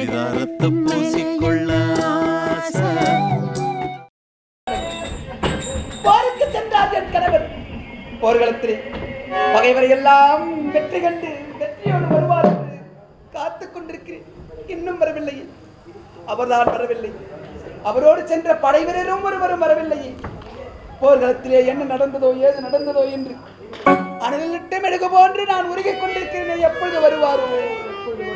பரிதாரத்தை பூசிக்கொள்ள போருக்கு சென்றார் என் கணவர். போர்க்களத்திலே பகைவரை எல்லாம் வெற்றி கண்டு வெற்றியோடு வருவார் என்று காத்துக் கொண்டிருக்கிறேன். இன்னும் வரவில்லை. அவர்தான் வரவில்லை. அவரோடு சென்ற படை வீரரும் ஒருவரும் வரவில்லையே. போர்க்களத்திலே என்ன நடந்ததோ ஏது நடந்ததோ என்று அனலிட்டு மெழுகு போன்று நான் உருகிக் கொண்டிருக்கிறேன். எப்பொழுது வருவாரோ எப்பொழுது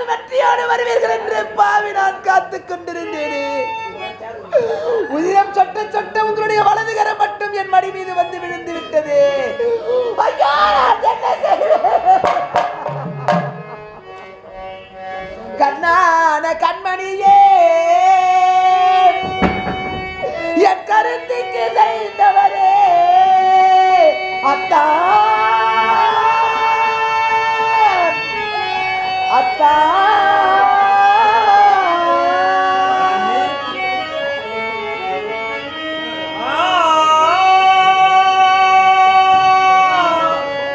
வெற்றியோடு வருவீர்கள் என்று பாவி நான் காத்துக் கொண்டிருந்தேனே. உதிரம் சொட்ட சொட்ட உங்களுடைய வலதுகரம் மட்டும் என் மடி மீது வந்து விழுந்து விட்டது. கண்ணான கண்மணியே, என் கருத்துக்கு செய்தவரே அத்தா அத்தா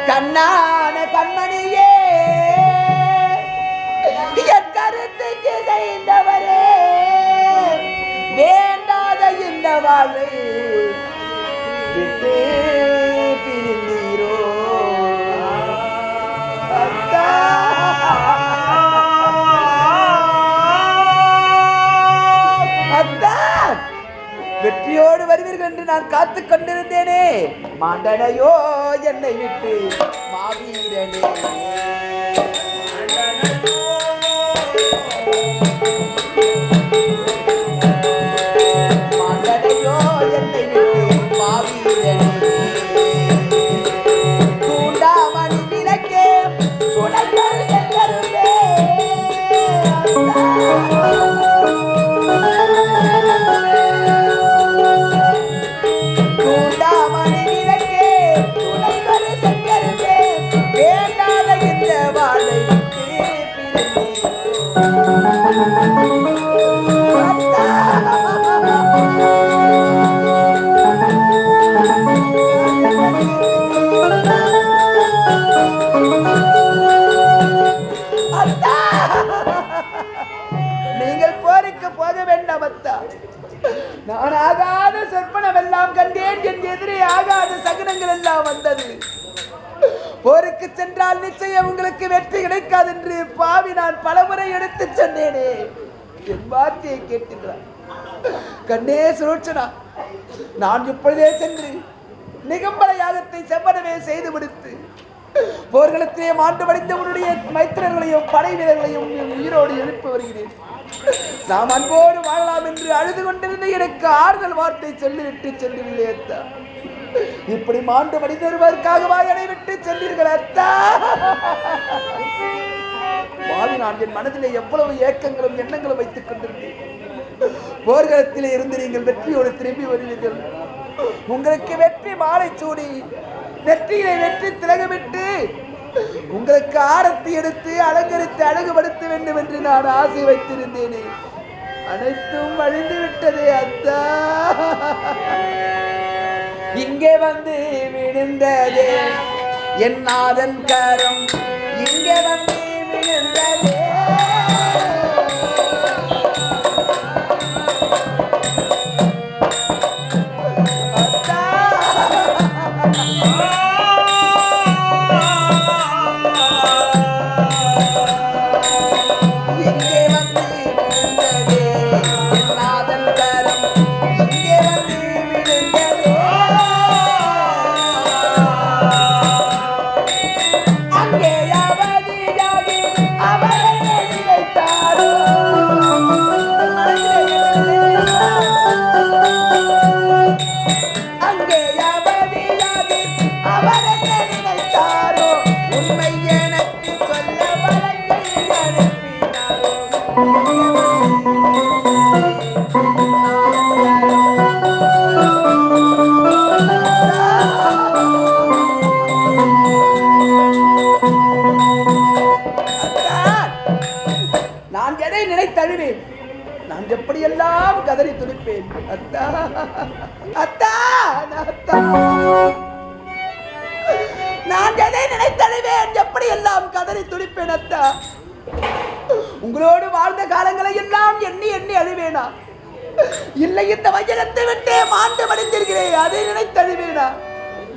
கண்ணான கண்மணியே, என் கருத்துக்கு செய்தவரே வேண்டாத இந்த வாழ்வை விட்டு பிரிந்தீரோ அத்தா. வெற்றியோடு வருவீர்கள் என்று நான் காத்துக் கொண்டிருந்தேனே. மாண்டனையோ என்னை விட்டு மாவீரனே. மாண்டனையோ என்னை விட்டு மாவீரனே. தூண்டாமணி விளக்கே சுடங்கள் செல்லருமே. நீங்கள் போருக்கு போக வேண்டாம் அத்தா. நான் ஆகாத சொற்பனம் எல்லாம் கண்டேன். என் எதிரே ஆகாத சகுனங்கள் எல்லாம் வந்தது. போருக்கு சென்றால் நிச்சயம் உங்களுக்கு வெற்றி கிடைக்காது என்று பாவி நான் பலமுறை எடுத்து சொன்னேனே. என் வார்த்தையை கேட்கின்றார் கண்ணே சுரோச்சனா. நான் இப்பொழுதே சென்று நிகம்பல யாகத்தை செவ்வனவே செய்து முடித்து போர்க்களத்திலே மாண்டு வடிந்த உன்னுடைய மைத்திரர்களையும் படை வீரர்களையும் உயிரோடு எழுப்பி வருகிறேன். நாம் அன்போடு வாழலாம் என்று அழுது கொண்டிருந்த எனக்கு ஆறுதல் வார்த்தை சொல்லிவிட்டு சென்றீர்களே அத்தா. இப்படி மாண்டு மனிதருவதற்காகவா என்னை விட்டு சென்றீர்கள் அத்தா? பாவி நான் என் மனதிலே எவ்வளவு ஏக்கங்களும் எண்ணங்களும் வைத்துக் கொண்டிருந்தேன். போர்க்களத்திலே இருந்து நீங்கள் வெற்றியோடு திரும்பி வருவீர்கள். உங்களுக்கு வெற்றி மாலை சூடி நெற்றியிலே வெற்றி திலகமிட்டு உங்களுக்கு ஆரத்தி எடுத்து அலங்கரித்து அழகுபடுத்த வேண்டும் என்று நான் ஆசை வைத்திருந்தேனே. அனைத்தும் அழிந்து விட்டதே அத்தா. இங்கே வந்து விழுந்ததே என் நாதன் கரம். இங்கே வந்து விழுந்ததே கதறி துடிப்பேன். அத்தா அத்தா அத்தா, நான் எதை நினைத்தழுவேன், எப்படி எல்லாம் கதறி துடிப்பேன். அத்தா, உங்களோடு வாழ்ந்த காலங்களை எல்லாம் எண்ணி எண்ணி அழுவேனா, இல்லை இந்த வையகத்தை விட்டே மாண்டு மடிந்திருக்கிறேன் அதை நினைத்தழுவேனா,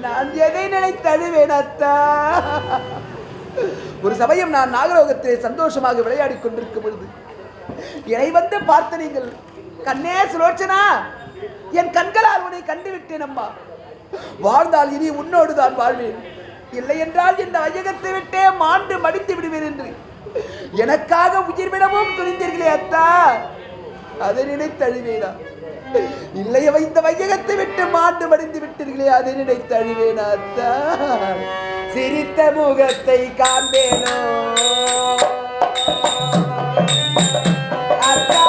நான் எதை நினைத்தழுவேன். அத்தா, ஒரு சமயம் நான் நாகலோகத்திலே சந்தோஷமாக விளையாடி கொண்டிருக்கும் பொழுது என்னை வந்து பார்த்த நீங்கள், கண்ணே சுலோச்சனா, என் கண்களால் உன்னை கண்டுவிட்டேன் அம்மா, வாழ்ந்தால் இனி உன்னோடு தான் வாழ்வேன், இல்லை என்றால் இந்த வையகத்தை விட்டே மாண்டு மடித்து விடுவேன் என்று எனக்காக உயிர் விடவும் துணிந்தீர்களே. அத்தா, அதை நினைத்தழுவேனா, இல்லை இந்த வையகத்தை விட்டு மாண்டு மடிந்து விட்டீர்களே, அதை நினைத்தழுவேனா. அத்தா, சிரித்த முகத்தை காண்பேனோ அத்தா,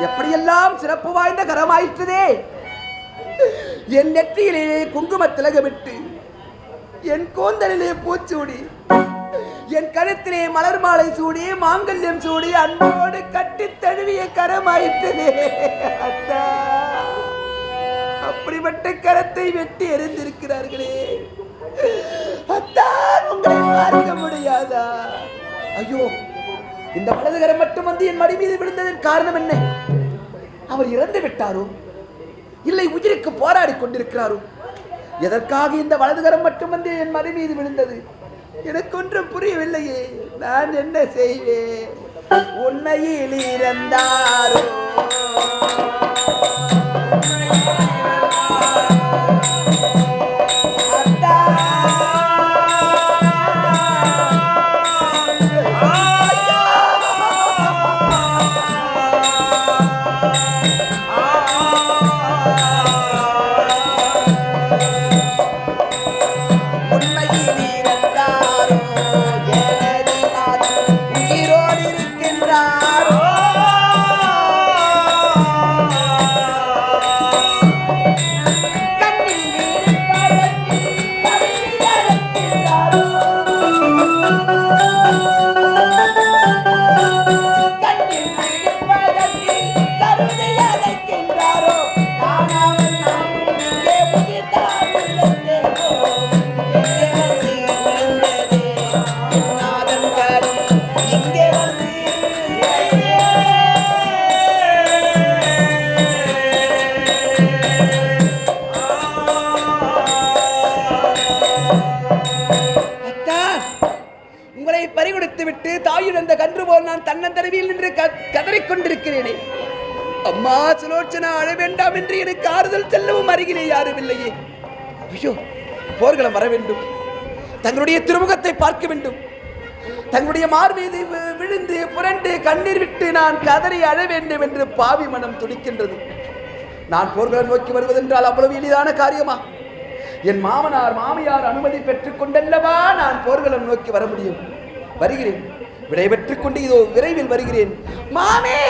எப்படியெல்லாம் சிறப்பு வாய்ந்த கரமாயிற்றதே. என் நெற்றியிலே குங்கும திலகமிட்டு, என் கூந்தலிலே பூச்சூடி, என் கழுத்திலே மலர் மாலை சூடி, மாங்கல்யம் சூடி, அன்போடு கட்டி தழுவிய கரமாயிற்றதே. அத்தா, அப்படிப்பட்ட கரத்தை வெட்டி எறிந்திருக்கிறார்களே. அத்தா, உங்களை பார்க்க முடியாதா? ஐயோ, இந்த வலதுகரம் மட்டும் வந்து என் மடி மீது விழுந்ததன் காரணம் என்ன? அவர் இறந்து விட்டாரோ, இல்லை உயிருக்கு போராடி கொண்டிருக்கிறாரோ? எதற்காக இந்த வலதுகரம் மட்டும் வந்து என் மடி மீது விழுந்தது? எனக்கு ஒன்றும் புரியவில்லையே. நான் என்ன செய்வேன்? உண்மையில் இறந்தாரோ? கதறிக்கொண்டிருக்கிறேனே. அம்மா சுலோச்சனா, அழ வேண்டாம் என்று எனக்கு ஆறுதல் செல்லவும் அருகிலே யாரும் இல்லையே. ஐயோ, போர்க்களம் வர வேண்டும், தங்களுடைய திருமுகத்தை பார்க்க வேண்டும், தங்களுடைய மார் மீது விழுந்து புரண்டு கண்ணீர் விட்டு நான் கதறி அழ வேண்டும் என்று பாவி மனம் துடிக்கின்றது. நான் போர்க்களம் நோக்கி வருவதென்றால் அவ்வளவு எளிதான காரியமா? என் மாமனார் மாமியார் அனுமதி பெற்றுக் கொண்டல்லவா நான் போர்க்களம் நோக்கி வர முடியும். வருகிறேன், விடைபெற்றுக் கொண்டு இதோ விரைவில் வருகிறேன். மாமே,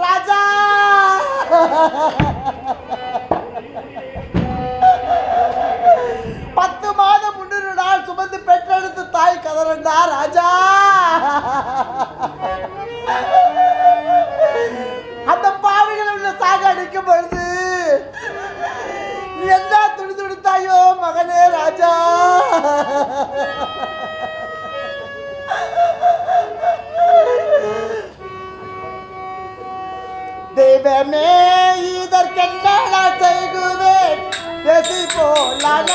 ராஜா, 10 மாதம் 300 நாள் சுமந்து பெற்றெடுத்து தாய் கதறண்டா ராஜா. அழைக்கும் பொழுது நீ என்ன துடி துடித்தாயோ மகனே ராஜா. தெய்வமே இதற்கென்ன செய்குவேன் பேசி போலானே.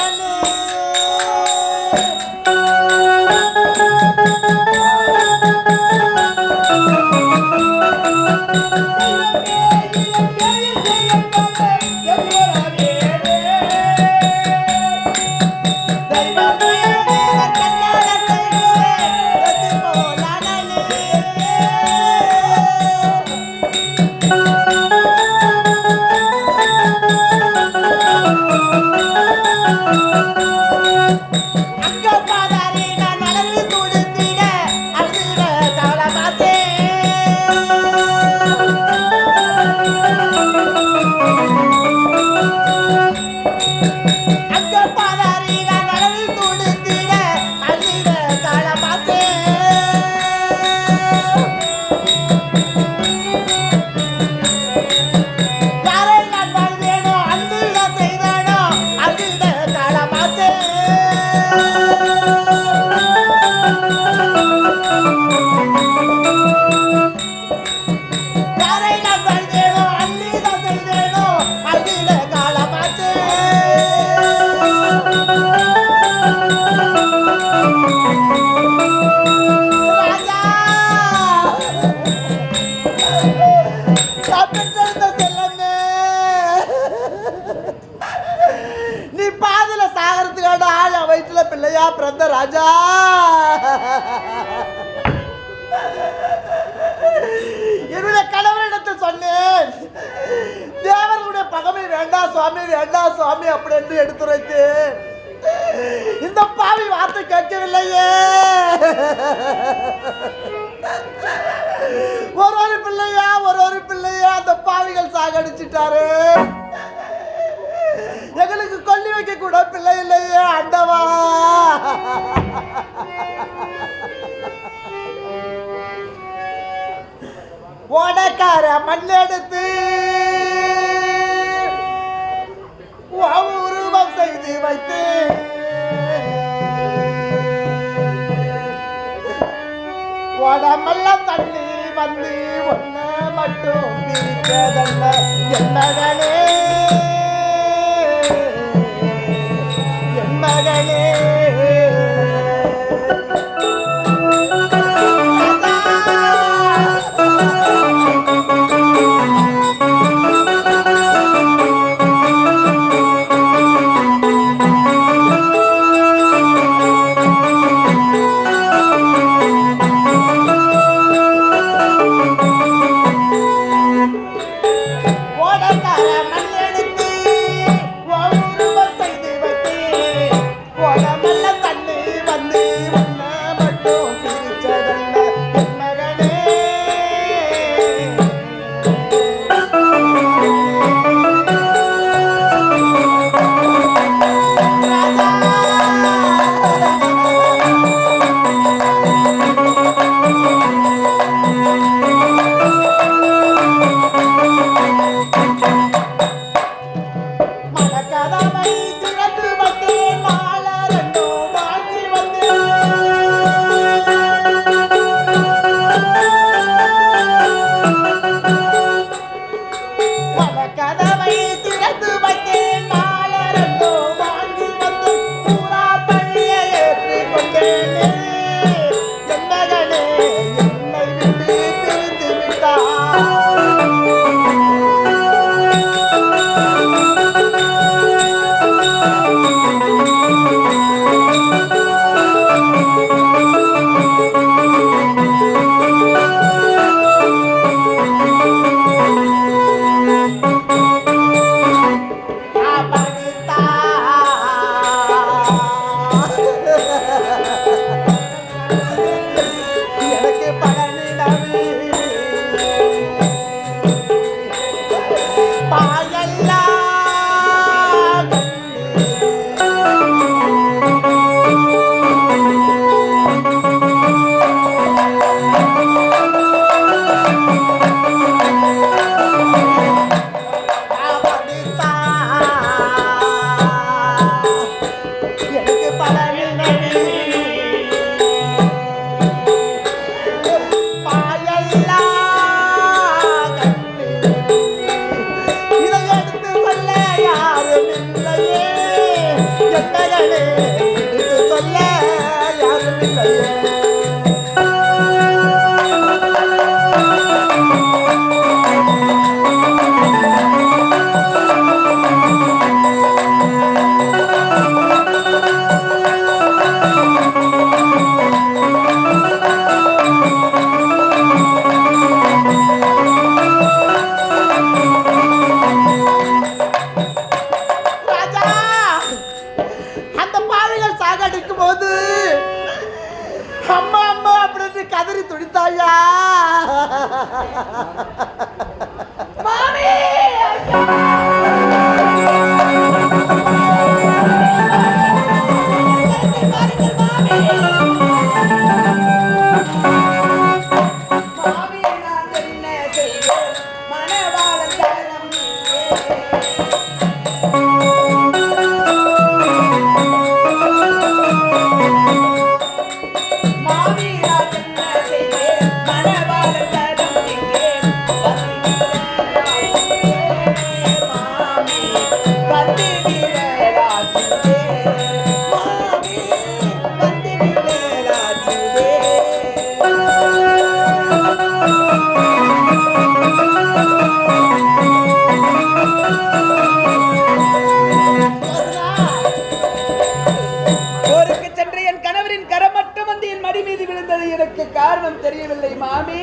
பிள்ளையா பிறந்த ராஜா. என்னுடைய கணவரிடத்தில் சொன்னேன், தேவர்களுடைய பகமை வேண்டாம் சுவாமி வேண்டாம் சுவாமி அப்படி என்று எடுத்துரைத்தேன். இந்த பாவி வார்த்தை கேட்கவில்லையே. ஒரு பிள்ளையா அந்த பாவிகள் சாகடிச்சிட்டாரு. எங்களுக்கு கொல்லி வைக்க கூட பிள்ளை இல்லையே ஆண்டவா. ஓடக்கார மண்ணெடுத்து உருவம் செய்து வைத்து உடம்பெல்லாம் தண்ணி வந்து ஒன்ன மட்டும் பிரித்ததல்ல என் மகனே மகனே. காரணம் தெரியவில்லை மாமி.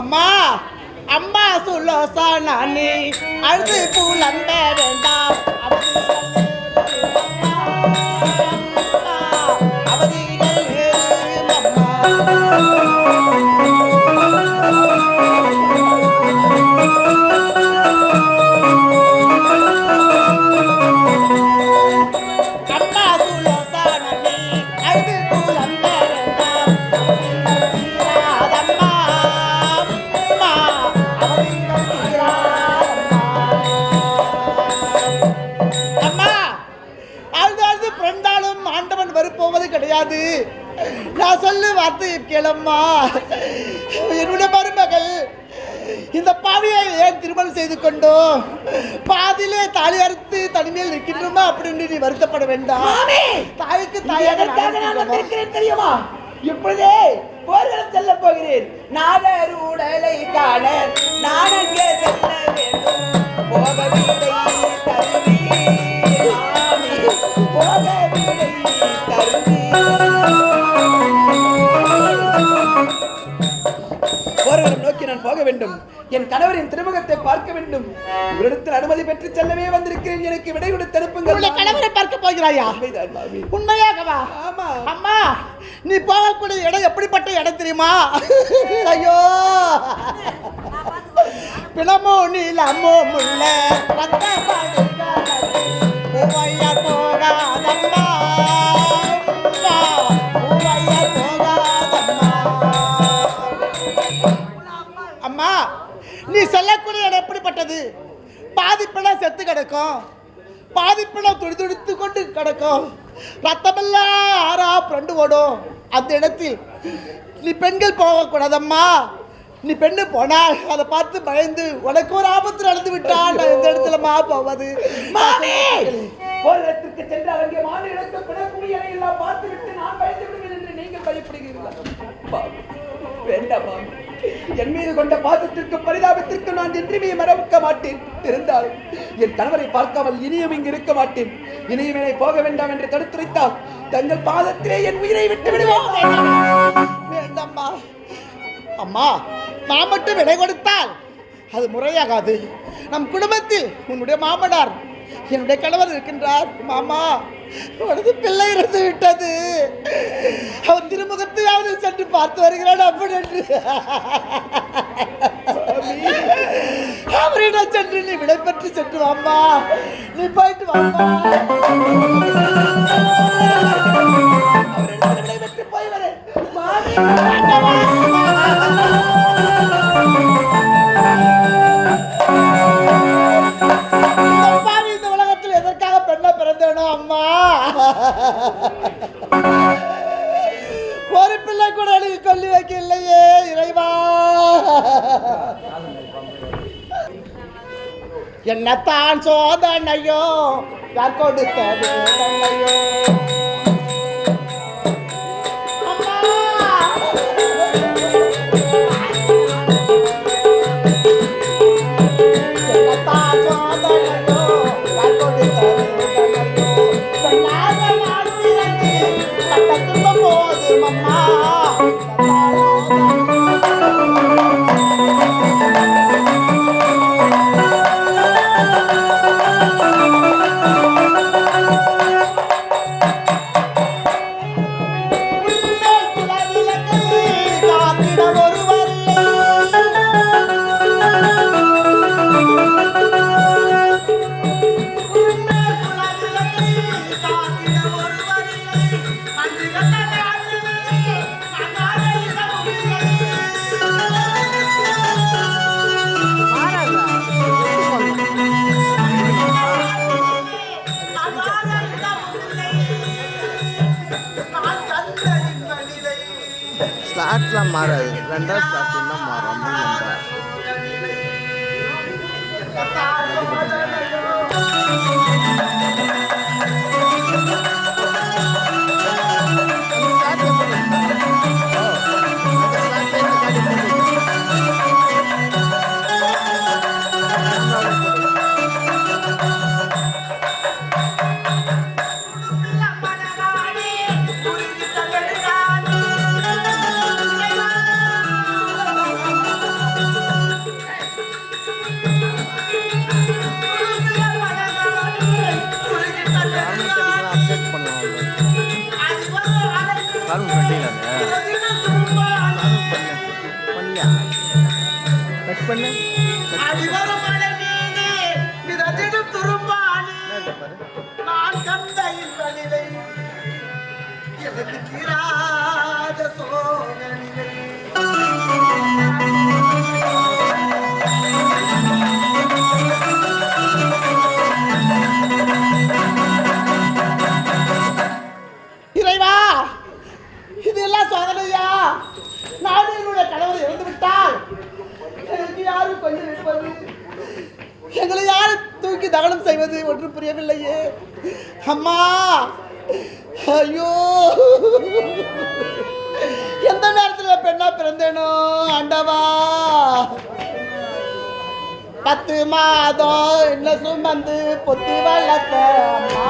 அம்மா அம்மா சுலோசனானி அழுது புலம்ப வேண்டாம். அவதிகள் அம்மா கிடையாது. நான் சொல்லு வார்த்தை கேளம்மா. என்னுடைய மருமகள் இந்த பாவியை ஏன் திருமணம் செய்து கொண்டோம், பாதியிலே தாலி அறுத்து தனிமையில் இருக்கின்றோமா அப்படின்னு நீ வருத்தப்பட வேண்டாம். தாய்க்கு தாயாக தெரியுமா? இப்பொழுதே போர்க்களம் செல்ல போகிறேன். நாகருடலை காண நான் அங்கே செல்ல வேண்டும். போகவில்லை தருவி போகவில்லை தருவி. போர்க்களம் நோக்கி நான் போக வேண்டும். என் கணவரின் திருமுகத்தை பார்க்க வேண்டும். இவரிடத்தில் அனுமதி பெற்று செல்லவே வந்திருக்கிறேன். எனக்கு விடை கொடுத்து அனுப்புங்கள். கணவரை பார்க்க போகிறாயா? உண்மையாகவா? ஆமா. அம்மா நீ போகக்கூடிய இடம் எப்படிப்பட்ட இடம் தெரியுமா? ஐயோ பிணமோ நீளமோ முள்ள ரத்த போகாதம்மா போகாதம்மா. அம்மா நீ சொல்லக்கூடிய இடம் எப்படிப்பட்டது? பாதிப்பெல்லாம் செத்து கிடக்கும், பாதிப்பெல்லாம் துடி துடித்து கொண்டு கிடக்கும், ரத்தமெல்லாம் ஆறா புரண்டு ஓடும். அந்த இடத்தில் நீ பெண்கள் போகக்கூடாதம்மா. நீ பெண்ணு போனால் அதை பார்த்து பயந்து உனக்கு ஒரு ஆபத்து நடந்து விட்டால் நான் இந்த இடத்துலமா போவது. போர்க்களத்திற்கு சென்றால் அங்கே மாநிலத்தை பிணக்கூடிய எல்லாம் பார்த்து விட்டு நான் பயந்து விடுவேன் என்று நீங்கள் பயப்படுகிறீர்களா? வேண்டாம். என் மீது கொண்ட பாசத்திற்கு பரிதாபத்திற்கு நான் என்றுமே மறக்க மாட்டேன். இருந்தாலும் என் கணவரை பார்க்காமல் இனியும் இங்கு இருக்க மாட்டேன். இனியும் என்னை போக வேண்டாம் என்று தடுத்துரைத்தால் தங்கள் பாதத்திலே என் உயிரை விட்டு விடுவோம். வேண்டாம்மா. அம்மா நான் மட்டும் விலை கொடுத்தால் அது முறையாகாது. நம் குடும்பத்தில் உன்னுடைய மாமனார் என்னுடைய கணவர் இருக்கின்றார். மாமா உனது பிள்ளை இருந்து விட்டது, அவன் திருமுகத்தையாவது சென்று பார்த்து வருகிறான் அப்படி என்று அவரிடம் சென்று நீ விடை பெற்று சென்று வாம்மா. நீ போயிட்டு வாம்மா. அவரிடத்தில் விடை பெற்று போய் வரேன். இந்த உலகத்தில் எதற்காக பெண்ண பிறந்தேனோ அம்மா. ஒரு பிள்ளை கூட எனக்கு கொல்லி வைக்க இல்லையே இறைவா. என்னத்தான் சோதனையோ யார் கொடுத்த வேதனையோ. அதெல்லாம் மாறாது. 2ஆவது ஸ்டார்டிங் தான் மாறும். அப்டேட் பண்ணலாம். காரணம் பண்ணிடலாங்க. பண்ணியா கட் பண்ணு. நான் கந்த இன்பநிலை எனக்கு தீராத சோகநிலை. இறைவா, இதெல்லாம் சோதனையா? நான் என்னுடைய கணவர் இறந்து விட்டால் எனக்கு யாரும் கொஞ்சம் நிற்பது, எங்களை யார் தூக்கி தகனம் செய்வது ஒன்று புரியவில்லையே. அம்மா, ஐயோ, எந்த நேரத்தில் பெண்ணா பிறந்தேனோ ஆண்டவா. 10 மாதம் என்ன சுமந்து பொத்தி வளர்த்த அம்மா.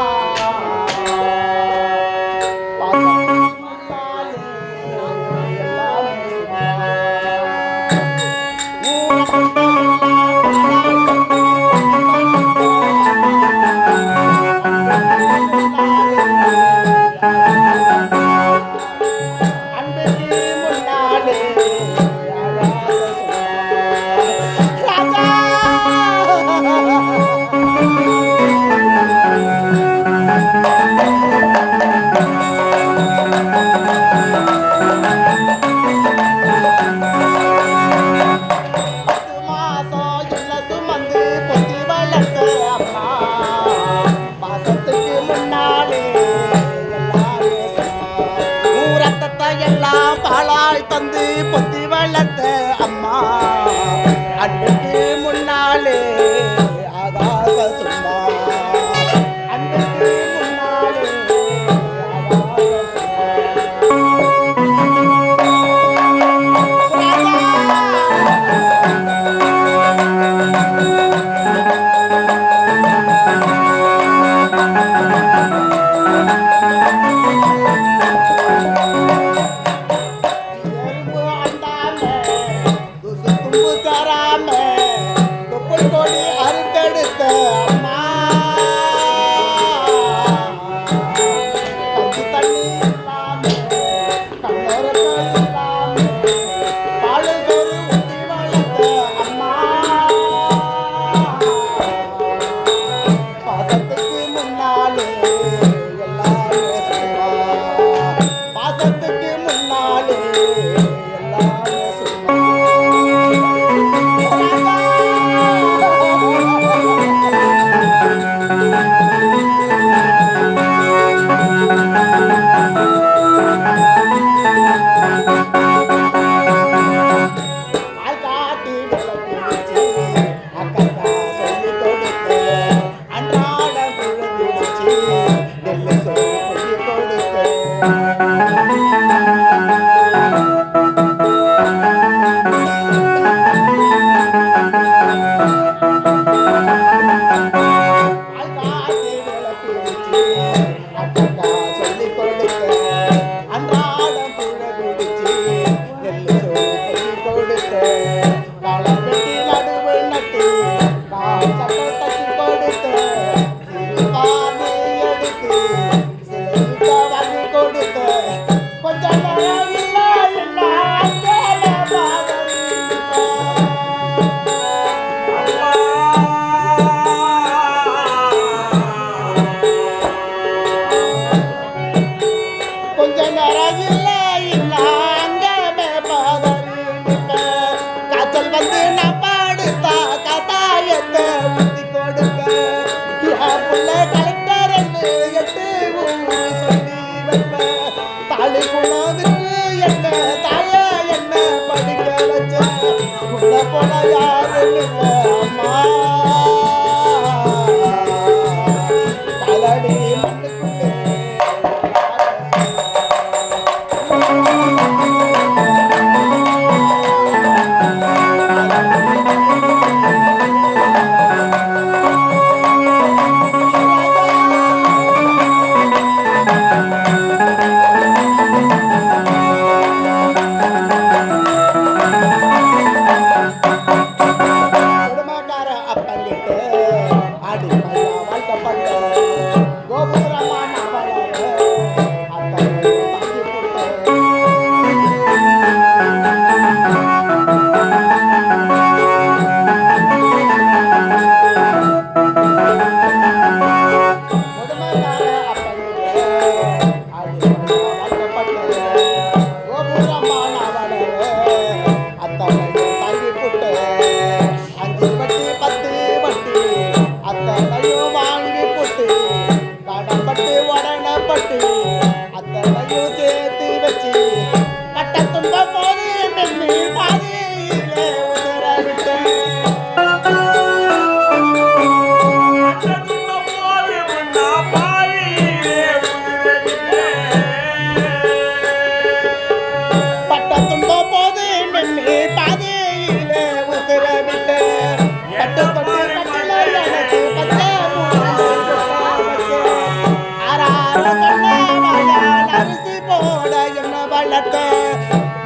எல்லாம் பாலாய் தந்து பொத்தி வளர்த்த அம்மா. அன்றைக்கு முன்னாலே ஆகாச சும்மா. அன்றைக்கு முன்னாலே போல யாரும் இல்லை அம்மா காலடி மண்ணுக்குள்ளே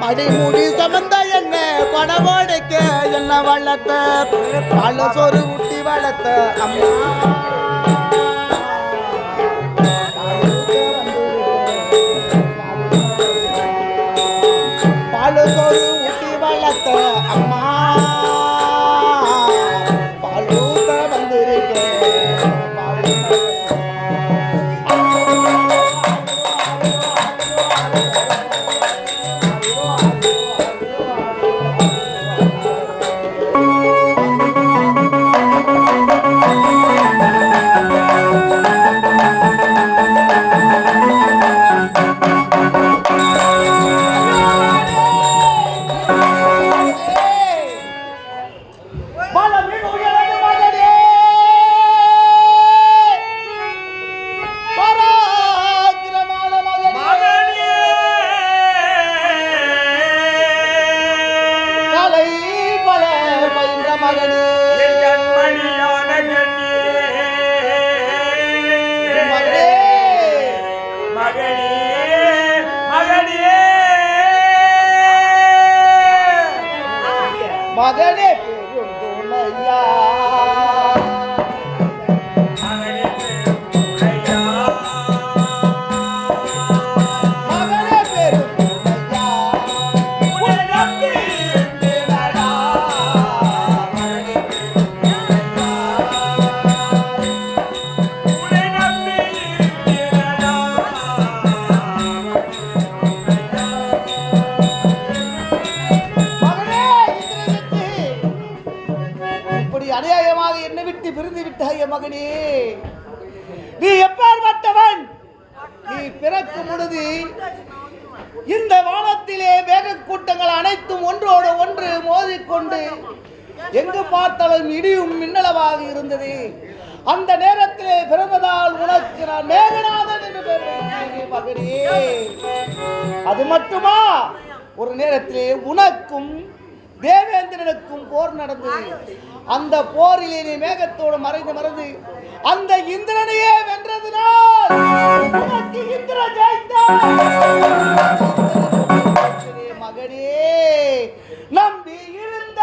மடிமுடி சமந்த என்ன கொடவோடைக்க என்ன வளர்த்த பால சோறு ஊட்டி வளர்த்த அம்மா பால சோறு ஊட்டி வளர்த்த அம்மா பாலூத்த வந்திருக்கேன் மகனே பெரும் துணையா மகனே பெரும் துணையா உன்னை நம்பி இருந்தேனடா மகனே பெரும் துணையா உன்னை நம்பி இருந்தேனடா அநியாயமாக என்னை விட்டு பிரிந்து விட்டாய மகனே நீ எப்பேற்பட்டவன் நீ பிறக்கும் பொழுது இந்த வானத்திலே மேகக்கூட்டங்கள் அனைத்தும் ஒன்றோடு ஒன்று மோதிக்கொண்டு எங்கு பார்த்தாலும் இடியும் மின்னளவாக இருந்தது அந்த நேரத்திலே பிறந்ததால் உனக்கு நான் மேகநாதன் என்று பெயர் வைத்தேன் மகனே அது மட்டுமா ஒரு நேரத்திலே உனக்கும் தேவேந்திரனுக்கும் போர் நடந்தது அந்த போரிலே நீ மேகத்தோடு மறைந்து அந்த இந்திரனையே வென்றதினால் உனக்கு இந்திர மகனே நம்பி இருந்த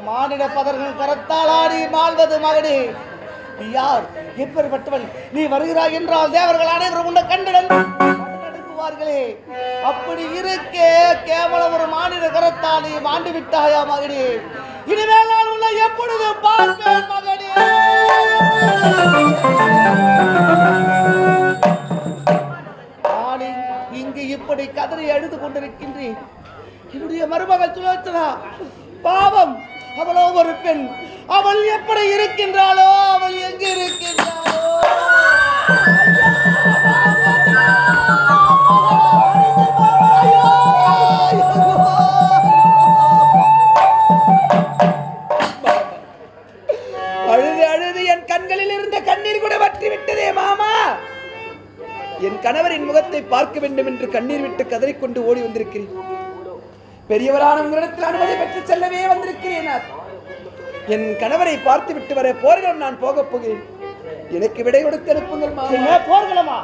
மானிட பதர்கள் கரத்தால் ஆடி மாழ்வது மகனே நீ யார் எப்பேற்பட்டவன் நீ வருகிறாய் என்றால் தேவர்கள் அனைவரும் உன்னை கண்டனடுவார்களே அப்படி இருக்கே கேவலம் ஒரு மானிட கரத்தால் நீ மாண்டு விட்டாயா மகனே இனிமேல் நான் உன்னை உன்னை எப்பொழுது பார்ப்பேன் மகனே. நான் இங்கு இப்படி கதறி அழுது கொண்டிருக்கின்றேன். என்னுடைய மருமகள் சுலோச்சனா பாவம், அவளோ ஒரு பெண். அவள் எப்படி இருக்கின்றாளோ, அவள் எங்கு இருக்கின்றாளோ. அழுது அழுது என் கண்களில் இருந்த கண்ணீர் கூட வற்றி விட்டதே மாமா. என் கணவரின் முகத்தை பார்க்க வேண்டும் என்று கண்ணீர் விட்டு கதறிக்கொண்டு ஓடி வந்திருக்கிறேன். பெரியவரான உங்களிடத்தில் அனுமதி பெற்று செல்லவே வந்திருக்கிறேன். என் கணவரை பார்த்து விட்டு வர போர்களும் நான் போக போகிறேன். எனக்கு விடை கொடுத்து அனுப்புங்கள் மாமா. போர்களமா?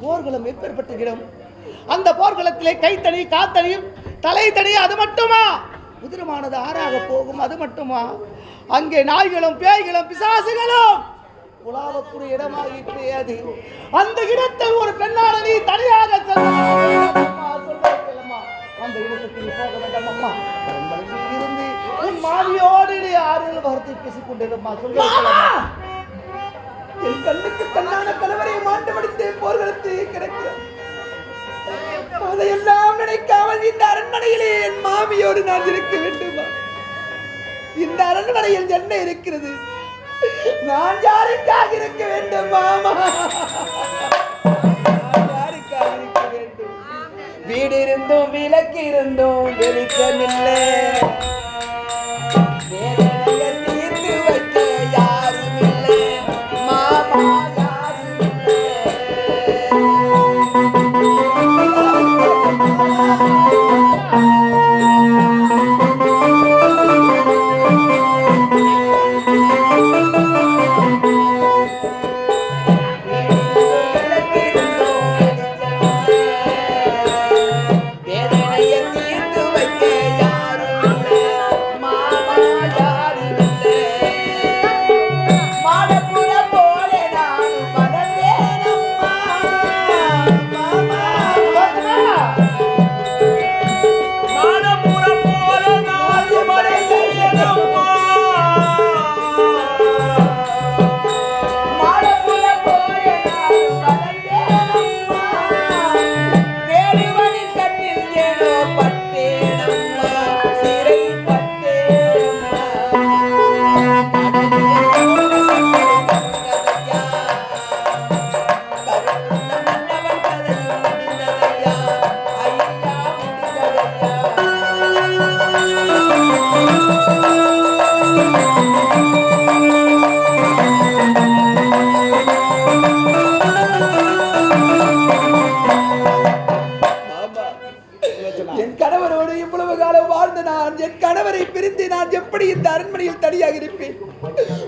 போர்களும் எப்பேற்பட்ட இடம்? அந்த போர்க்களத்திலே கைத்தடி காத்தடியும் தலை தடி, அது மட்டுமா? உதிரமானது ஆறாக போகும், அது மட்டுமா? அங்கே நாய்களும் பேய்களும் பிசாசுகளும் உலாவக்கூடிய இடமாகிட்டு அது. அந்த இடத்தில் ஒரு பெண்ணான நீ தனியாக அந்த இடத்துக்கு நீ போக வேண்டாம் அம்மா. இருந்து உன் மாவியோடு ஆறுதல் வார்த்தை பேசிக் கொண்டிருமா. என் கண்ணுக்கு கண்ணான கணவரை மாண்டு படித்தே போர்க்களத்தை கிடக்கிறார். அதையெல்லாம் நினைக்காமல் இந்த அரண்மனையிலே என் மாமியோடு நான் இருக்க வேண்டுமா? இந்த அரண்மனையில் என்ன இருக்கிறது? நான் யாருக்காக இருக்க வேண்டும் மாமா? யாருக்காக இருக்க வேண்டும்? வீடு இருந்தும் விளக்கு இருந்தும் வெளிச்சமில்லை. வேதனையை தீர்த்து வைக்க யாரும் இல்லை மாமா, யாரும் இல்லை. என் கணவரோடு இவ்வளவு காலம் வாழ்ந்த நான் என் கணவரை பிரிந்து நான் எப்படி இந்த அரண்மனையில் தனியாக இருப்பேன்?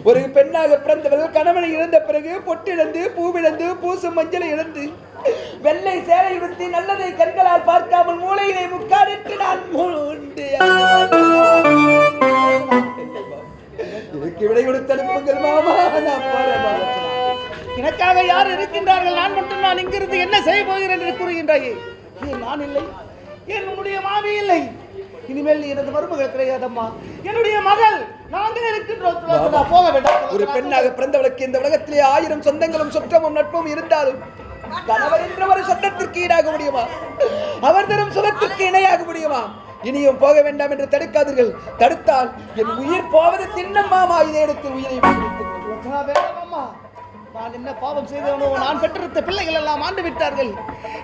ஒரு பெண்ணாக பிறந்தவள் கணவனை இழந்த பிறகு பொட்டிழந்து பூவிழந்து பூசும் மஞ்சளை இழந்து வெள்ளை சேலை உடுத்தி நல்லதை கண்களால் பார்க்காமல் மூளையிலே முக்காடிட்டு நான் இதுக்கு விடை கொடுத்து அனுப்புங்கள் மாமா. நான் போறேன். எனக்காக யார் இருக்கின்றார்கள்? நான் மட்டும் நான் இங்கிருந்து என்ன செய்ய போகிறேன் என்று கூறுகின்றாயே. நான் இல்லை, என்னுடைய மாமி இல்லை, இனிமேல் எனது மருமகள் கிடையாதம்மா, என்னுடைய மகள். நாங்கள் இருக்கின்றோம், போக வேண்டாம். ஒரு பெண்ணாக பிறந்தவளுக்கு இந்த உலகத்திலே 1000 சொந்தங்களும் சுற்றமும் நட்பும் இருந்தாலும் கணவர் என்ற ஒரு சொந்தத்திற்கு ஈடாக முடியுமா? அவர் தரும் சுகத்திற்கு இணையாக முடியுமா? இனியும் போக வேண்டாம் என்று தடுக்காதீர்கள். தடுத்தால் என் உயிர் போவது தின்னம் மாமா. இதே இடத்தில் உயிரை நான் என்ன பாவம் செய்தவனோ? நான் பெற்றெடுத்த பிள்ளைகள் எல்லாம் ஆண்டு விட்டார்கள்.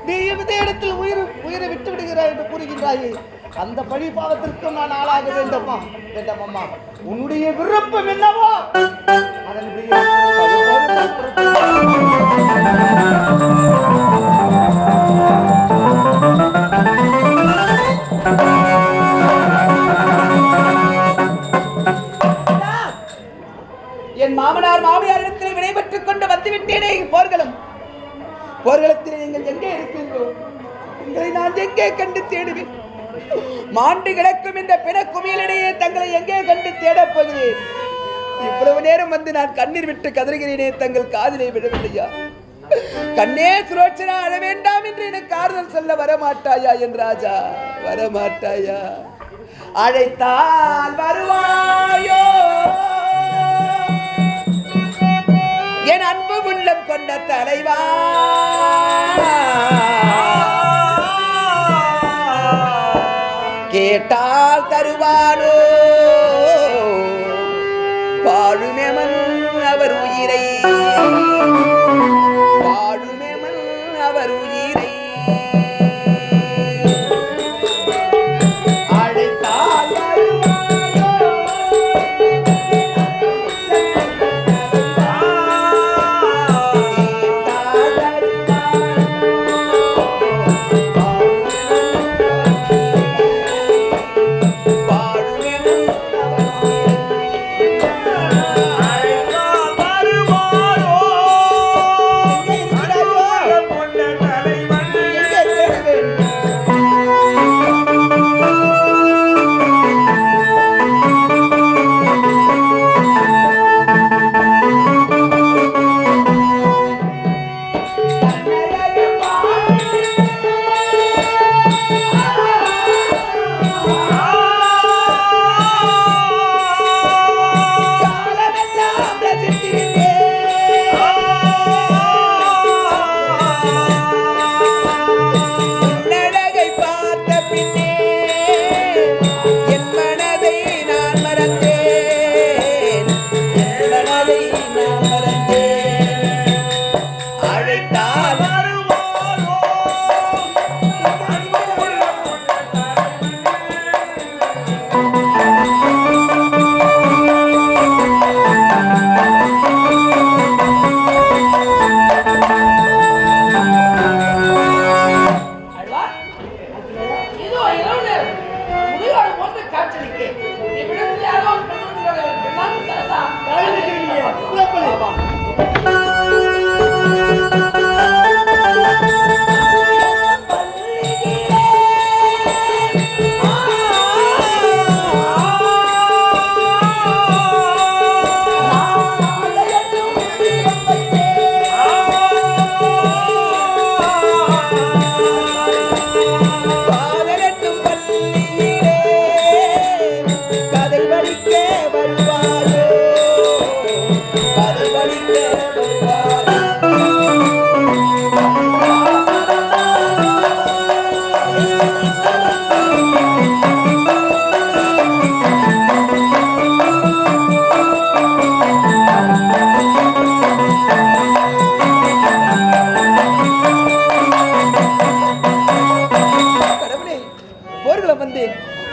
நீ இதே இடத்தில் உயிரை விட்டு விடுகிறாய் என்று கூறுகின்றாயே. அந்த பழி பாவத்திற்கும் நான் ஆளாக வேண்டாமா? வேண்டாமம்மா. உன்னுடைய விருப்பம் என்னவோ அதன்படி என் மாமனார் மாமியாரிடத்தில் விடைபெற்றுக் கொண்டு வந்துவிட்டேனே. போர்க்களத்தில் நீங்கள் எங்கே இருக்கின்றோம்? உங்களை நான் எங்கே கண்டு தேடுவேன்? மாண்டு கிடக்கும் இந்த பிண குமியலிடையே தங்களை எங்கே கண்டு தேடப் போகிறேன்? இவ்வளவு நேரம் வந்து நான் கண்ணீர் விட்டு கதறுகிறேனே, தங்கள் காதிலே விடவில்லையா? கண்ணே சுலோச்சனா, அழ வேண்டாம் என்று எனக்கு ஆறுதல் சொல்ல வரமாட்டாயா? என் ராஜா வரமாட்டாயா? அழைத்தால் வருவாயோ என் அன்பு உள்ளம் கொண்ட தலைவா கேட்டால் தருவானோ வாழுமெமன் அவர் உயிரை வாழுமெமன் அவர் உயிரை அழைத்தால் வருவாயோ கேட்டால்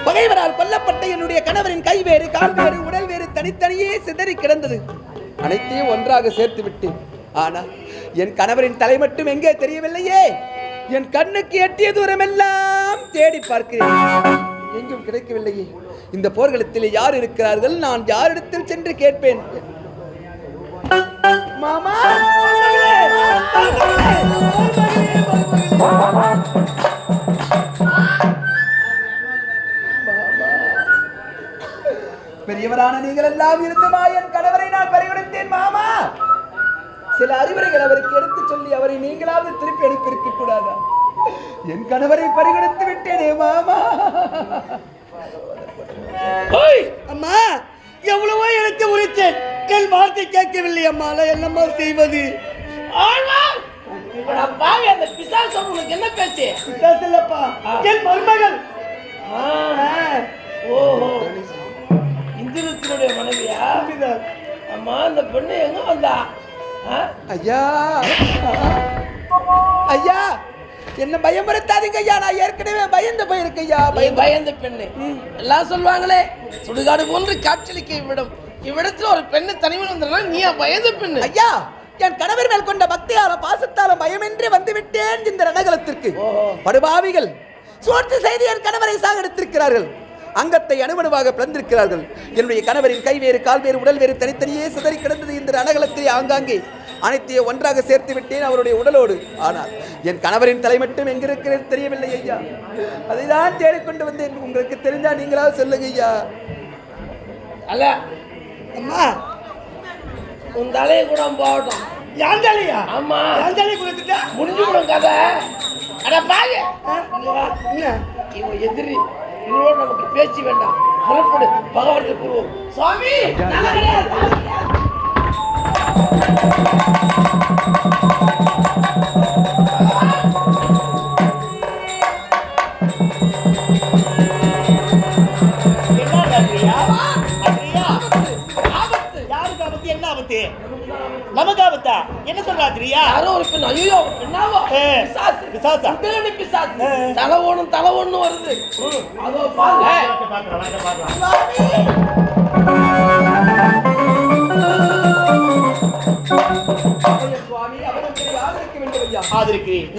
பகைவரால் கொல்லப்பட்ட என்னுடைய கணவரின் கை வேறு கால் வேறு உடல் வேறு தனித்தனியே சிதறி கிடந்தது. அனைத்தையும் ஒன்றாக சேர்த்து விட்டேன். ஆனால் என் கணவரின் தலை மட்டும் எங்கே தெரியவில்லையே. என் கண்ணுக்கு எட்டிய தூரமெல்லாம் தேடி பார்க்கிறேன், எங்கும் கிடைக்கவில்லையே. இந்த போர்க்களத்தில் யார் இருக்கிறார்கள்? நான் யாரிடத்தில் சென்று கேட்பேன்? மாமா, பெரியவரான நீங்கள் எல்லாம் இருந்துமா என் கணவரை நான் பறிகொடுத்தேன் மாமா. சில அறிவுரைகள் அவருக்கு எடுத்து சொல்லி அவரை நீங்களாவது திருப்பி அனுப்பியிருக்க கூடாதா? என் கணவரை பறிகொடுத்து விட்டேனே மாமா. அம்மா, எவ்வளவோ எனக்கு உரைத்தேன், என் வார்த்தை கேட்கவில்லை அம்மா. என்னம்மா செய்வது? அந்த பிசாசு உங்களுக்கு என்ன பேச்சு? பிசாசு இல்லப்பா, என் மருமகள். ஓஹோ, இந்திரத்தினுடைய மனைவியா? அம்மா, அந்த பெண்ணு எங்க வந்தா? ஐயா ஐயா, என்ன பயமுறுத்தாதீங்க ஐயா. நான் ஏற்கனவே பயந்து போயிருக்கேன் ஐயா. பயந்த பெண்ணு எல்லாம் சொல்லுவாங்களே, சுடுகாடு போன்று காட்சியளிக்க இவ்விடம். இவ்விடத்துல ஒரு பெண்ணு தனிமையில் வந்துடுறா, நீ பயந்த பெண்ணு? ஐயா, என் கணவர் மேல் கொண்ட பக்தியாலும் பாசத்தாலும் பயமின்றி வந்து விட்டேன் இந்த ரணகலத்திற்கு. படுபாவிகள் சோர்த்து செய்து என் கணவரை சாகடித்திருக்கிறார்கள். அங்கத்தை அணுவணுவாக பிளந்திருக்கிறார்கள். என்னுடைய கணவரின் கை வேறு கால் வேறு உடல் வேறு தனித்தனியே சிதறி கிடந்தது. இந்த ரணகலத்தை ஆங்காங்கே அனைத்தையும் ஒன்றாக சேர்த்து விட்டேன் அவருடைய உடலோடு. ஆனால் என் கணவரின் தலை மட்டும் எங்கிருக்கிறது தெரியவில்லை ஐயா. அதை தான் தேடிக்கொண்டு வந்தேன். உங்களுக்கு தெரிஞ்சா நீங்களாவது சொல்லுங்க ஐயா. அல்ல அம்மா, உன் தலையை கூட போகட்டும். யான் தலையா? ஆமா, யான் தலையை கொடுத்துட்டா முடிஞ்சு விடும் கதை. அட பாரு, இவன் எதிரி இவரோடு நமக்கு பேச்சு வேண்டாம். புறப்படு, பகவானுக்கு கூறுவோம். சுவாமி நமக்கு ஆபத்தா? என்ன சொல்றாத்திரியா? யாரோ ஒரு பெண். ஐயோ, பெண்ணாவோ? பிசாசு. பிசாசா? உடனே பிசாசு. தலை ஒண்ணு வருது. அதோ பாருங்க.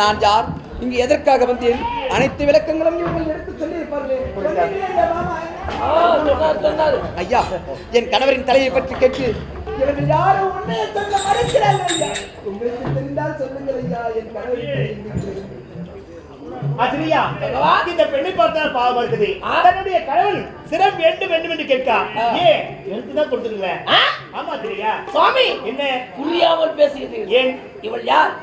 நான் யார், இங்கு எதற்காக வந்தேன், அனைத்து விளக்கங்களும் நீங்கள் எடுத்து சொல்லி சொன்னாரு. ஐயா, என் கணவரின் தலையை பற்றி கேட்டு இவர்கள் யாரும் உண்மை சொல்ல மறுக்கிறார்கள் ஐயா. உங்களுக்கு தெரிந்தால் சொல்லுங்கள் ஐயா. என் கணவரின் ஆசிரியா, இந்த பெண்ணை பார்த்தால் பாவம் இருக்குது. தன்னுடைய கணவன் சிரம் வேண்டும் வேண்டும் என்று கேட்கா. ஏன் எழுத்துதான் கொடுத்துருங்க. ஆமா ஆசிரியா. சுவாமி என்ன புரியாமல் பேசுகிறீர்கள்? ஏன்? இவள் யார்?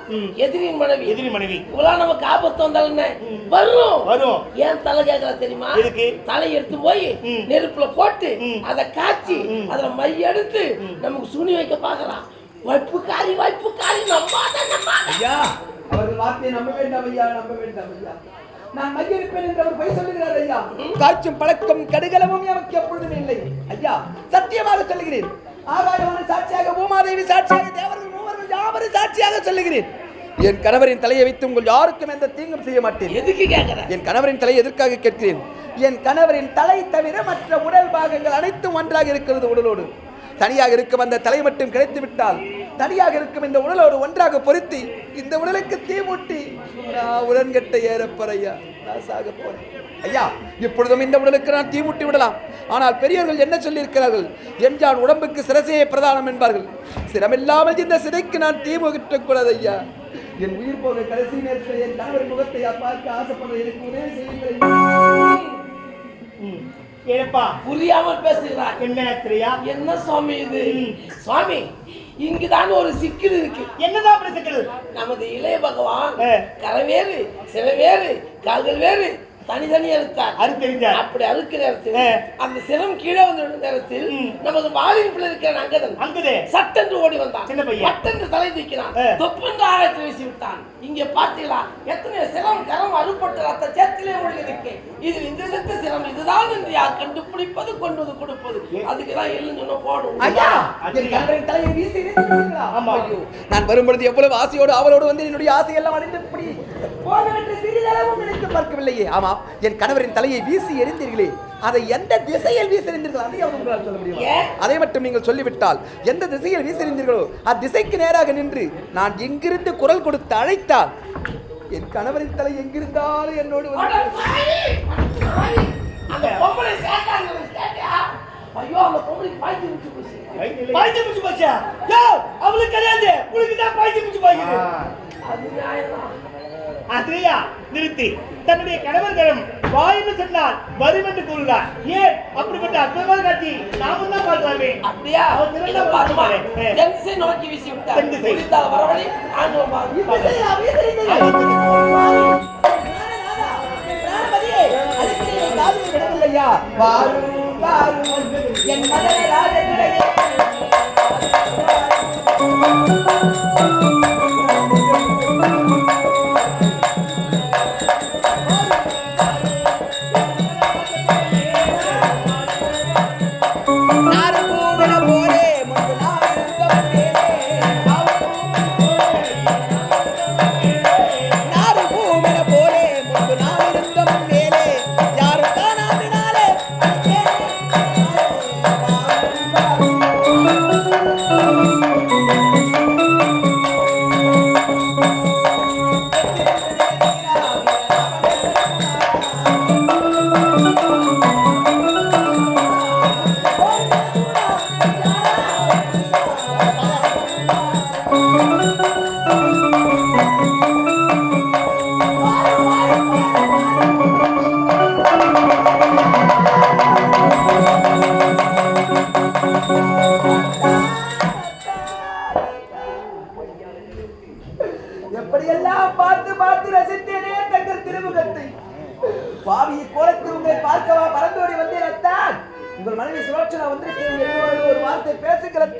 எதிரின் மனைவி. எதிரி மனைவி. இவளா நமக்கு ஆபத்து வந்தாலும் என்ன வரும் வரும். ஏன் தலை கேட்கல தெரியுமா? எதுக்கு? தலை எடுத்து போய் நெருப்புல போட்டு அதை காய்ச்சி அதுல மை எடுத்து நமக்கு சுனி வைக்க பாக்குறான். வைப்புக்காரி நம்பாத. ஐயா, அவர்கள் வார்த்தையை நம்ப வேண்டாம் ஐயா, நம்ப வேண்டாம் ஐயா. நான் மையெடுப்பேன் என்று அவர் போய் சொல்லுகிறார் ஐயா. காய்ச்சும் பழக்கம் கடுகளவும் எனக்கு எப்பொழுதுமே இல்லை ஐயா. சத்தியமாக சொல்லுகிறேன். ஆகாயமான சாட்சியாக, பூமாதேவி சாட்சியாக, தேவர்கள் மூவர்கள் யாவரும் சாட்சியாக சொல்லுகிறேன். என் கணவரின் தலையை வைத்து உங்கள் யாருக்கும் எந்த தீங்கும் செய்ய மாட்டேன். எதுக்கு கேட்கிறேன்? என் கணவரின் தலையை எதற்காக கேட்கிறேன்? என் கணவரின் தலை தவிர மற்ற உடல் பாகங்கள் அனைத்தும் ஒன்றாக இருக்கிறது. உடலோடு தனியாக இருக்கும் அந்த தலை மட்டும் கிடைத்து விட்டால் தனியாக இருக்கும் இந்த உடலோடு ஒன்றாக பொருத்தி இந்த உடலுக்கு தீ மூட்டி நான் உடன்கட்ட ஏறப்பறையா, நான் சாக போறேன் ஐயா. இப்பொழுதும் இந்த உடலுக்கு நான் தீ மூட்டி விடலாம். ஆனால் பெரியவர்கள் என்ன சொல்லி இருக்கிறார்கள்? எம்ஜான் உடம்புக்கு சிரசையே பிரதானம் என்பார்கள். சிரமில்லாமல் இந்த சிறைக்கு நான் தீ முகற்றக்கூடாது ஐயா. என் உயிர் போக கடைசி நேரத்தில் என் கணவரின் முகத்தை பார்க்க ஆசைப்படுற எனக்கு உதவி செய்யுங்கள். ஏப்பா புரியாமல் பேசுகிறார். என்ன ஆசிரியா? என்ன சுவாமி இது? சுவாமி, இங்குதான் ஒரு சிக்கல் இருக்கு. என்னதான் அப்படி சிக்கல்? நமது இளைய பகவான் கரை வேறு, சிறை வேறு, கால்கள் வேறு தனித்தனி அறுத்தார். அறுத்தெறிஞ்சார். அப்படி அறுக்கிற நேரத்தில் அந்த சிரம் கீழே வந்து நேரத்தில் நமது வாலின் பிள்ளை இருக்கிற அங்கதே சட்டென்று ஓடி வந்தான். சின்ன பையன் பட்டென்று தலை தூக்கினான். தொப்பென்று ஆகாயத்தில் வீசி விட்டான். இங்கே பார்த்தீங்களா எத்தனை சிரம் கரம் அறுபட்டு ரத்த சேத்திலே ஒழுகி இருக்கு. இது இந்த இடத்து சிரம் இதுதான் என்று யார் கண்டுபிடிப்பது, கொண்டு வந்து கொடுப்பது. அதுக்குதான் எள்ளுன்னு போடும். ஐயா, என் கணவரின் தலையை வீசி எறிந்தீர்களா? ஐயோ, நான் வரும்பொழுது எவ்வளவு ஆசையோடு அவளோடு வந்து என்னுடைய ஆசையெல்லாம் அடைந்து போக என்று சிறிதளவும் நினைத்து பார்க்கவில்லையே. ஆமா, என் கணவரின் தலையை வீசி எறிந்தீர்களே, அதை எந்த திசையில் வீசி எறிந்தீர்கள்? அதை உங்களால் சொல்ல முடியுமா? அதை மட்டும் நீங்கள் சொல்லிவிட்டால் எந்த திசையில் வீசி எறிந்தீர்களோ அத்திசைக்கு நேராக நின்று நான் எங்கிருந்து குரல் கொடுத்து அழைத்தால் என் கணவரின் தலை எங்கிருந்தாலும் என்னோடு ஐயோ, அந்த பொம்பளைக்கு பாய்ச்சி முடிச்சு போச்சு. பாய்ச்சி முடிச்சு போச்சா? அவளுக்கு கிடையாது, உங்களுக்கு தான் பாய்ச்சி முடிச்சு போகுது. அது நியாயம்தான். ஆசிரியா, நிறுத்தி. தன்னுடைய கணவர்களும் வாயின்னு சொன்னால் வரும் என்று கூறுகிறார். ஏன் அப்படிப்பட்ட அற்புதமான காட்சி நாமும் தான் பார்க்கலாமே. அப்படியா? தென்திசை நோக்கி வீசி விட்டார். தென்திசை வரவழி ஆண்டவன்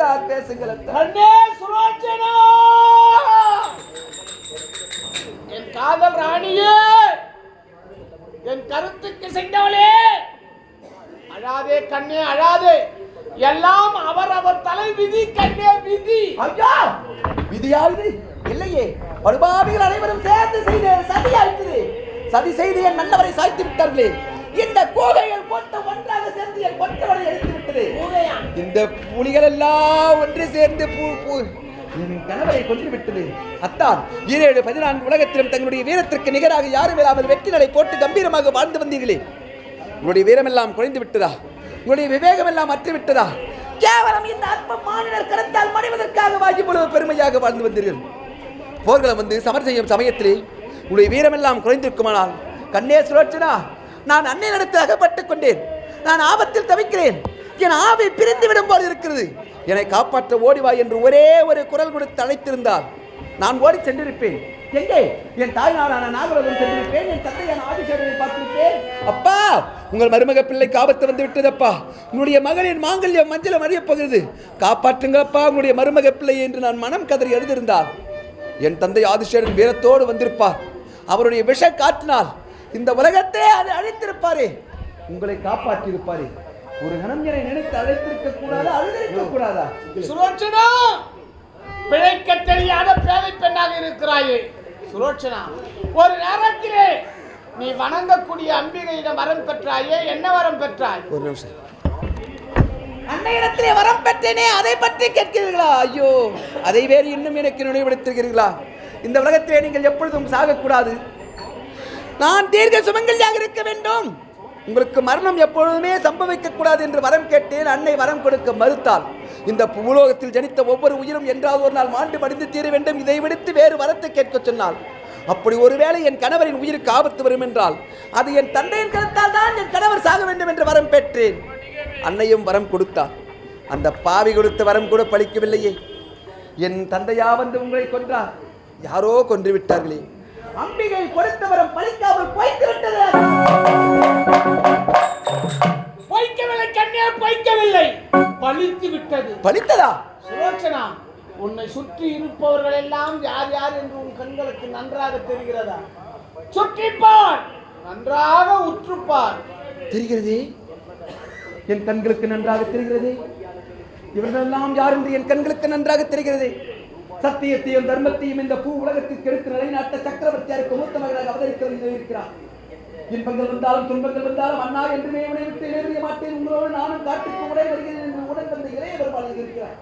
அத்தான் பேசுங்கள் அத்தான். கண்ணே சுலோச்சனா, என் காதல் ராணியே, என் கருத்துக்கு சென்றவளே, அழாதே கண்ணே அழாதே. எல்லாம் அவர் தலை விதி கண்ணே விதி. ஐயா, விதியாவது இல்லையே, படுபாவிகள் அனைவரும் சேர்ந்து செய்த சதியாயிற்று. சதி செய்து என் மன்னவரை சாய்த்து விட்டார்களே. இந்த கோகைகள் போட்டு ஒன்றாக சேர்ந்து என் கொற்றவரை எடுத்து விட்டது. இந்த புலிகள் எல்லாம் ஒன்று சேர்ந்து என் கணவரை கொன்று விட்டது. அத்தான் 17-14 உலகத்திலும் தங்களுடைய வீரத்திற்கு நிகராக யாரும் இல்லாமல் வெற்றி நடை போட்டு கம்பீரமாக வாழ்ந்து வந்தீர்களே. உங்களுடைய வீரமெல்லாம் குறைந்து விட்டதா? உங்களுடைய விவேகம் எல்லாம் அற்று விட்டதா? கேவலம் இந்த அற்ப மாநிலர் கரத்தால் மடிவதற்காக இவ்வளவு பெருமையாக வாழ்ந்து வந்தீர்கள். போர்களும் வந்து சமர் செய்யும் சமயத்திலே உங்களுடைய வீரமெல்லாம் குறைந்திருக்குமானால், கண்ணே சுலோச்சனா, நான் அன்னை நடத்து அகப்பட்டுக் கொண்டேன். நான் ஆபத்தில் தவிக்கிறேன். என் ஆவி பிரிந்து விடும் போல் இருக்கிறது. என்னை காப்பாற்ற ஓடிவா என்று ஒரே ஒரு குரல் கொடுத்து அழைத்திருந்தால் நான் ஓடி சென்றிருப்பேன். எங்கே? என் தாய் நாடான நாகலோகம் சென்றிருப்பேன். என் தந்தையான ஆதிசேரனை பார்த்திருப்பேன். அப்பா, உங்கள் மருமக பிள்ளைக்கு ஆபத்து வந்து விட்டதப்பா. உங்களுடைய மகளின் மாங்கல்யம் மஞ்சளம் அறியப் போகிறது. காப்பாற்றுங்களப்பா உங்களுடைய மருமக பிள்ளை என்று நான் மனம் கதறி எழுதியிருந்தார். என் தந்தை ஆதிசேரன் வீரத்தோடு வந்திருப்பார். அவருடைய விஷ காற்றினால் இந்த உலகத்தை அதை அழைத்திருப்பாரே. உங்களை காப்பாற்றி இருப்பாரே. ஒரு கணம் என்னை நினைத்து அழைத்திருக்க கூடாதா? அழுதிருக்க கூடாதா? சுலோச்சனா, பிழைக்க தெரியாத பேதை பெண்ணாக இருக்கிறாயே. சுலோச்சனா, ஒரு நேரத்திலே நீ வணங்கக்கூடிய அம்பிகையிடம் வரம் பெற்றாயே. என்ன வரம் பெற்றாய்? ஒரு நிமிஷம். அன்னையிடத்திலே வரம் பெற்றேனே, அதை பற்றி கேட்கிறீர்களா? ஐயோ, அதை வேறு இன்னும் எனக்கு நினைவுபடுத்துகிறீர்களா? இந்த உலகத்திலே நீங்கள் எப்பொழுதும் சாகக்கூடாது. நான் தீர்க்க சுமங்கலியாக இருக்க வேண்டும். உங்களுக்கு மரணம் எப்பொழுதுமே சம்பவிக்க கூடாது என்று வரம் கேட்டேன். அன்னை வரம் கொடுக்க மறுத்தாள். இந்த பூலோகத்தில் ஜனித்த ஒவ்வொரு உயிரும் என்றாவது ஒரு நாள் மாண்டு மடிந்து தீர வேண்டும். இதை விடுத்து வேறு வரத்தை கேட்க சொன்னாள். அப்படி ஒருவேளை என் கணவரின் உயிருக்கு ஆபத்து வரும் என்றால் அது என் தந்தையின் கருத்தால் தான் என் கணவர் சாக வேண்டும் என்று வரம் பெற்றேன். அன்னையும் வரம் கொடுத்தார். அந்த பாவி கொடுத்த வரம் கூட பலிக்கவில்லையே. என் தந்தையா வந்து உங்களை கொன்றார். யாரோ கொன்று விட்டார்களே. அம்பிகை கொடுத்த வரம் பலிக்காமல் போய்த்து விட்டது. பொய்க்கவில்லை கண்ணே, பொய்க்கவில்லை, பலித்து விட்டது. பலித்ததா? சுலோச்சனா, உன்னை சுற்றி இருப்பவர்கள் எல்லாம் யார் யார் என்று உன் கண்களுக்கு நன்றாக தெரிகிறதா? சுற்றிப்பார், நன்றாக உற்றுப்பார். தெரிகிறதே, என் கண்களுக்கு நன்றாக தெரிகிறது. இவர்களெல்லாம் யார் என்று என் கண்களுக்கு நன்றாக தெரிகிறது. சத்தியத்தையும் தர்மத்தையும் இந்த பூ உலகத்திற்கு எடுத்து நிலைநாட்ட சக்கரவர்த்தியாருக்கு மூத்த மகனாக அவதரிக்கிறது இருக்கிறார். இன்பங்கள் வந்தாலும் துன்பங்கள் வந்தாலும் அண்ணா என்றுமே உடை விட்டு இணைய மாட்டேன். உங்களோடு நானும் காட்டுக்கு உடை வருகிறேன் என்று உடன் வந்த இளையவர் இருக்கிறார்.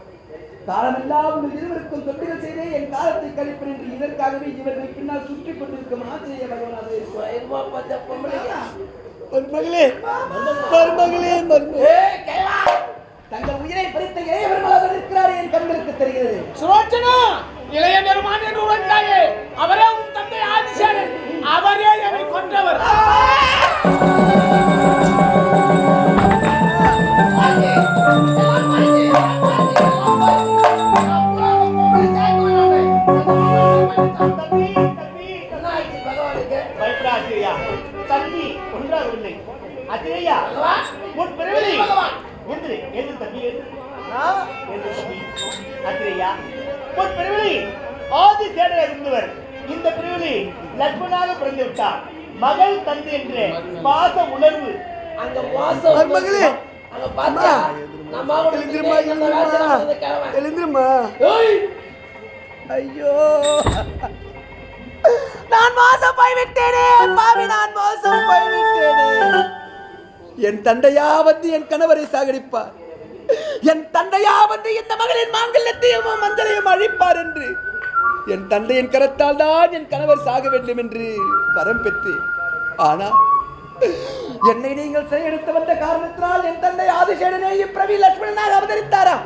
காலமெல்லாம் உங்கள் இருவருக்கும் தொண்டுகள் செய்தே என் காலத்தை கழிப்பேன் என்று இதற்காகவே இவர்களை பின்னால் சுற்றி கொண்டிருக்கும் ஆசிரிய பகவானாக இருக்கிறார். தங்கள் உயிரை பறித்த இளையவர்களாக இருக்கிறார் என் கண்களுக்கு தெரிகிறது. சுலோச்சனா, இளைய பெருமான் என்று உரைத்தாயே, அவரே உன் தந்தை ஆதிசேரன். அவரே என்னை கொன்றவர். பயப்படாதீயா, தம்பி ஒன்றாகவில்லை. அத்திரையா, உன் பிறவி என்று எது தம்பி அத்திரையா, உன் பிறவி ஆதிசேரனாக இருந்தவர் இந்த பிரிவிலே லட்சுமணாக பிறந்து விட்டார். மகள் தந்தை என்ற பாச உணர்வு அங்க வாசம் மகளே, அங்க பாத்தியா நம்ம எழுந்திருமா. ஐயோ, நான் மோசம் போய்விட்டேனே பாவி, நான் மோசம் போய்விட்டேனே. என் தந்தையா வந்து என் கணவரை சாகடிப்பார். என் தந்தையா வந்து இந்த மகளின் மாங்கல்யத்தையும் மஞ்சளையும் அழிப்பார் என்று என் தந்தையின் கரத்தால் தான் என் கணவர் சாக வேண்டும் என்று வரம் பெற்றேன். ஆனால் என்னை நீங்கள் சிறையெடுத்து வந்த காரணத்தினால் என் தந்தை ஆதிசேடனே இப்பிரவி லட்சுமணனாக அவதரித்தாரா?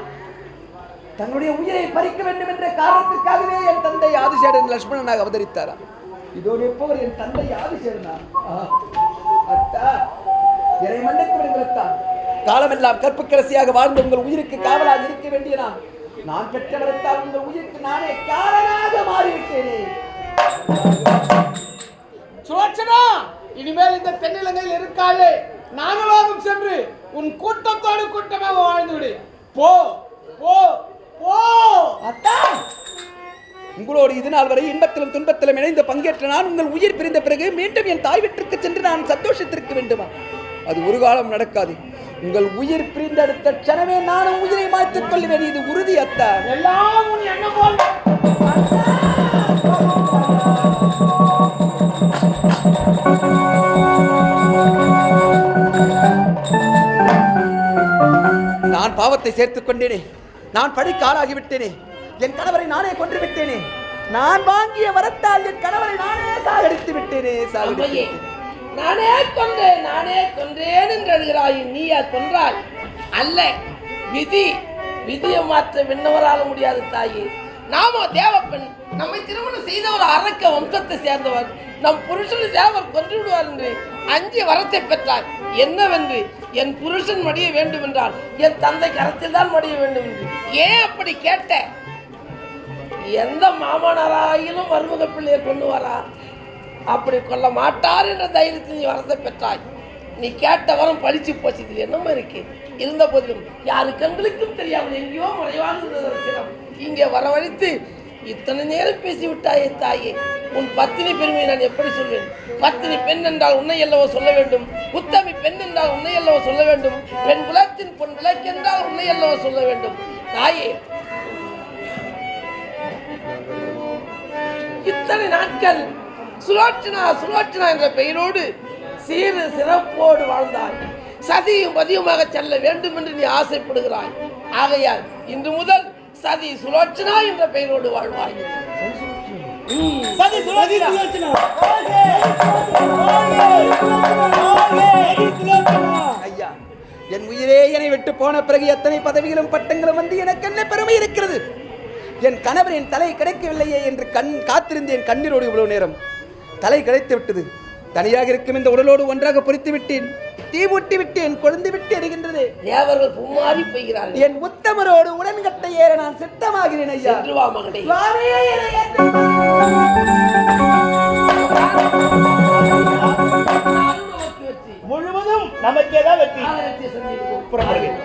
தன்னுடைய உயிரை பறிக்க வேண்டும் என்ற காரணத்திற்காகவே என் தந்தை ஆதிசேடன் லட்சுமணனாக அவதரித்தாரா? இதோ எப்பவர் என் தந்தை ஆதிசேடனா? அத்தா, என்னை மன்னித்து விடுங்கள். காலமெல்லாம் கற்புக்கரசியாக வாழ்ந்த உங்கள் உயிருக்கு காவலாக இருக்க வேண்டிய நான் பெற்றவரத்தால் உங்கள் உயிருக்கு நானே காரணமாக மாறிவிட்டேனே. சுலோச்சனா, இனிமேல் இந்த தென்னிலங்கையில் இருக்காதே. நாகலோகம் சென்று உன் கூட்டத்தோடு கூட்டமாக வாழ்ந்து விடு. போ போ. உங்களோடு இது நாள் வரை இன்பத்திலும் துன்பத்திலும் இணைந்து பங்கேற்ற நான் உங்கள் உயிர் பிரிந்த பிறகு மீண்டும் என் தாய் வீட்டிற்கு சென்று நான் சந்தோஷத்திற்கு வேண்டுமா? அது ஒரு காலம் நடக்காது. உங்கள் உயிர் பிரிந்த அடுத்த க்ஷணமே நானும் உயிரை மாய்த்துக் கொள்வேன். இது உறுதி அத்தா. எல்லாம் உன் எண்ணம் போல். நான் பாவத்தை சேர்த்துக் கொண்டேனே, நான் படிக்க ஆளாகிவிட்டேனே, என் கணவரை நானே கொன்று விட்டேனே, நான் வாங்கிய வரத்தால் என் கணவரை நானே சாகடித்து விட்டேனே. அம்மையே, நானே கொன்றேன் என்று எழுகிறாய். நீயா கொன்றாய்? அல்ல, விதியை மாற்ற விண்ணவரால முடியாது தாயே. நாமோ தேவப்பெண், நம்மை திருமணம் செய்த ஒரு அரக்க வம்சத்தை சேர்ந்தவர். நம் புருஷனை தேவர் கொன்று விடுவார் என்று அஞ்சு வரத்தை பெற்றார். என்னவென்று? என் புருஷன் மடிய வேண்டும் என்றால் என் தந்தை கரத்தில் தான் மடிய வேண்டும் என்று. ஏன் அப்படி கேட்ட? எந்த மாமனாராயிலும் மருமக பிள்ளையை கொண்டு வரா, அப்படி கொள்ள மாட்டார் என்ற தைரியத்தில் நீ வரத்தை பெற்றாய். நீ கேட்ட வரம் பழிச்சு போச்சு. இதில் என்னமா இருக்கு? இருந்த போதிலும் யாரு கண்களுக்கும் தெரியாமல் எங்கேயோ மறைவாக சிரம் இங்கே வரவழைத்து இத்தனை நேரம் பேசிவிட்டாயே தாயே. உன் பத்தினி பெருமையை நான் எப்படி சொல்வேன்? பத்தினி பெண் என்றால் உன்னை அல்லவோ சொல்ல வேண்டும். உத்தமி பெண் என்றால் உன்னை அல்லவோ சொல்ல வேண்டும். பெண் குலத்தின் பொன் விளக்கு என்றால் உன்னை அல்லவோ சொல்ல வேண்டும். தாயே, இத்தனை நாட்கள் சுலோச்சனா என்ற பெயரோடு சீரு சிறப்போடு வாழ்ந்தாய். சதியும் பதியுமாக செல்ல வேண்டும் என்று நீ ஆசைப்படுகிறாய். ஆகையால் இன்று முதல் சதி சுலோச்சனா என்ற பெயரோடு வாழ்வாய். ஐயா, என் உயிரே என்னை விட்டு போன பிறகு எத்தனை பதவிகளும் பட்டங்களும் வந்து எனக்கு என்ன பெருமை இருக்கிறது? என் கணவர் என் தலை கிடைக்கவில்லையே என்று காத்திருந்தேன். கண்ணீரோடு இவ்வளவு நேரம் தலை கிடைத்து விட்டது. தனியாக இருக்கும் இந்த உடலோடு ஒன்றாக பொறித்து விட்டேன். தீ மூட்டி விட்டேன். கொழுந்து விட்டு எரிகின்றது. தேவர்கள் புமாறி போகிறார்கள். என் உத்தமரோடு உடன்கட்டை ஏற நான் சித்தமாகிறேன். ஐயா, சென்று வா மகனே. முழுவதும் நமக்கேதான் வெற்றி. சந்திப்போம். புறப்படுகிறேன்.